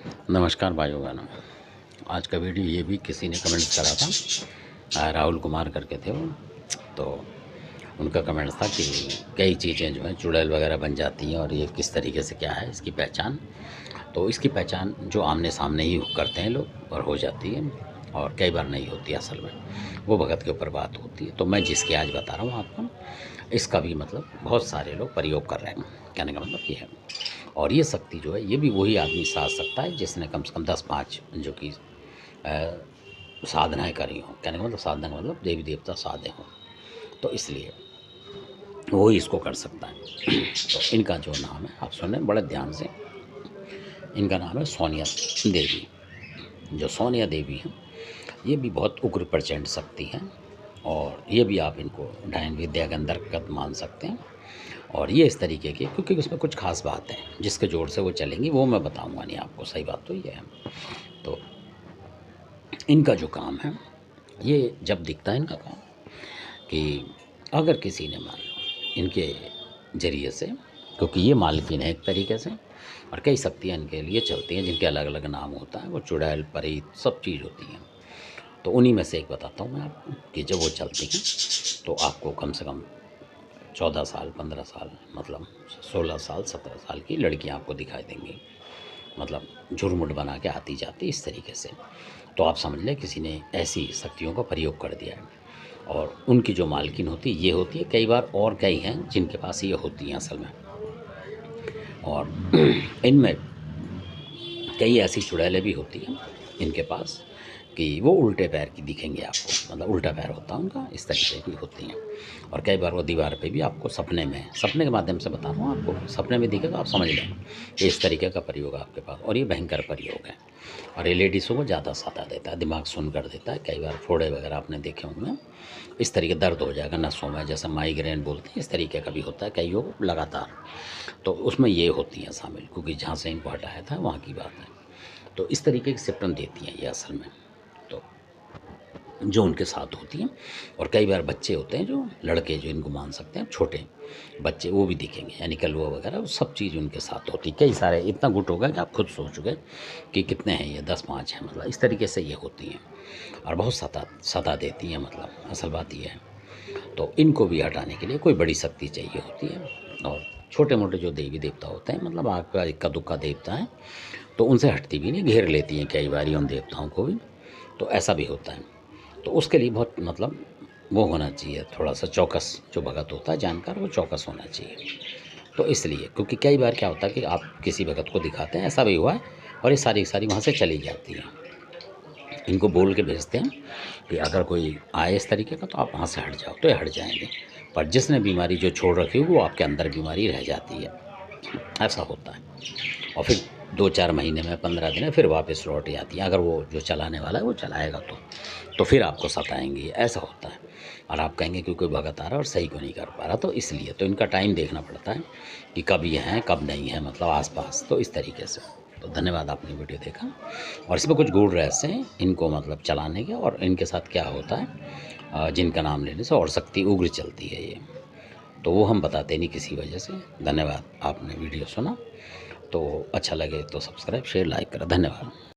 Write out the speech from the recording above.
नमस्कार भाइयों बहनों। आज का वीडियो ये भी किसी ने कमेंट करा था, राहुल कुमार करके थे वो। तो उनका कमेंट था कि कई चीज़ें जो हैं चुड़ैल वगैरह बन जाती हैं और ये किस तरीके से क्या है इसकी पहचान। तो इसकी पहचान जो आमने सामने ही करते हैं लोग और हो जाती है, और कई बार नहीं होती असल में, वो भगत के ऊपर बात होती है। तो मैं जिसकी आज बता रहा हूँ आपको, इसका भी मतलब बहुत सारे लोग प्रयोग कर रहे हैं। कहने का मतलब ये है। और ये शक्ति जो है ये भी वही आदमी साध सकता है जिसने कम से कम 10-5 जो कि साधनाएँ करी हों। कहने का मतलब साधना का मतलब देवी देवता साधे हों, तो इसलिए वही इसको कर सकता है। तो इनका जो नाम है आप सुने बड़े ध्यान से। इनका नाम है सोनिया देवी। जो सोनिया देवी हैं ये भी बहुत उग्र प्रचंड शक्ति हैं, और ये भी आप इनको डायन विद्या के अंतर्गत मान सकते हैं। और ये इस तरीके की, क्योंकि उसमें कुछ खास बात है जिसके जोर से वो चलेंगी वो मैं बताऊंगा नहीं आपको। सही बात तो ये है। तो इनका जो काम है ये जब दिखता है इनका काम कि अगर किसी ने मान लो इनके जरिए से, क्योंकि ये मालकिन है एक तरीके से, और कई शक्तियाँ इनके लिए चलती हैं जिनके अलग अलग नाम होता है। वो चुड़ैल परीत सब चीज़ होती हैं। तो उन्हीं में से एक बताता हूँ मैं आपको कि जब वो चलती हैं तो आपको कम से कम 14 साल 15 साल मतलब 16 साल 17 साल की लड़कियां आपको दिखाई देंगी, मतलब झुरमुट बना के आती जाती इस तरीके से। तो आप समझ लें किसी ने ऐसी शक्तियों का प्रयोग कर दिया है, और उनकी जो मालकिन होती है ये होती है। कई बार और कई हैं जिनके पास ये होती हैं असल में। और इनमें कई ऐसी चुड़ैलें भी होती हैं इनके पास कि वो उल्टे पैर की दिखेंगे आपको, मतलब उल्टा पैर होता है उनका, इस तरीके की होती हैं। और कई बार वो दीवार पे भी आपको सपने के माध्यम से बता रहा हूँ आपको, सपने में दिखे तो आप समझ लें कि इस तरीके का प्रयोग है आपके पास। और ये भयंकर प्रयोग है, और ये लेडीज़ों को ज़्यादा सता देता है, दिमाग सुन कर देता है। कई बार फोड़े वगैरह आपने देखे होंगे, इस तरीके दर्द हो जाएगा नसों में, जैसे माइग्रेन बोलते हैं, इस तरीके का भी होता है कई लोग लगातार। तो उसमें ये होती हैं शामिल, क्योंकि जहाँ से इनको हटाया था वहाँ की बात है। तो इस तरीके की सिम्टम देती हैं ये असल में, तो जो उनके साथ होती हैं। और कई बार बच्चे होते हैं जो लड़के जो इनको मान सकते हैं, छोटे बच्चे वो भी दिखेंगे, यानी कलवा वगैरह वो सब चीज़ उनके साथ होती है। कई सारे, इतना गुट होगा कि आप खुद सोचोगे कि कितने हैं ये, 10-5 हैं, मतलब इस तरीके से ये होती हैं। और बहुत सता देती हैं, मतलब असल बात ये है। तो इनको भी हटाने के लिए कोई बड़ी शक्ति चाहिए होती है। और छोटे मोटे जो देवी देवता होते हैं, मतलब आपका इक्का दुक्का देवता है, तो उनसे हटती भी नहीं, घेर लेती हैं कई बार उन देवताओं को भी। तो ऐसा भी होता है। तो उसके लिए बहुत मतलब वो होना चाहिए, थोड़ा सा चौकस, जो भगत होता है जानकार, वो चौकस होना चाहिए। तो इसलिए, क्योंकि कई बार क्या होता है कि आप किसी भगत को दिखाते हैं, ऐसा भी हुआ है, और ये सारी सारी वहाँ से चली जाती हैं। इनको बोल के भेजते हैं कि अगर कोई आए इस तरीके का तो आप वहाँ से हट जाओ, तो ये हट जाएंगे। पर जिसने बीमारी जो छोड़ रखी होगी वो आपके अंदर बीमारी रह जाती है, ऐसा होता है। और फिर 2-4 महीने में, 15 दिन में फिर वापस लौट आती है। अगर वो जो चलाने वाला है वो चलाएगा तो फिर आपको सताएंगे, ऐसा होता है। और आप कहेंगे कि कोई भगत आ रहा है और सही को नहीं कर पा रहा, तो इसलिए तो इनका टाइम देखना पड़ता है कि कब ये हैं कब नहीं है, मतलब आसपास। तो इस तरीके से। तो धन्यवाद, आपने वीडियो देखा। और इसमें कुछ गूढ़ रहस्य हैं इनको मतलब चलाने के, और इनके साथ क्या होता है जिनका नाम लेने से और शक्ति उग्र चलती है ये, तो वो हम बताते नहीं किसी वजह से। धन्यवाद, आपने वीडियो सुना। तो अच्छा लगे तो सब्सक्राइब शेयर लाइक करें। धन्यवाद।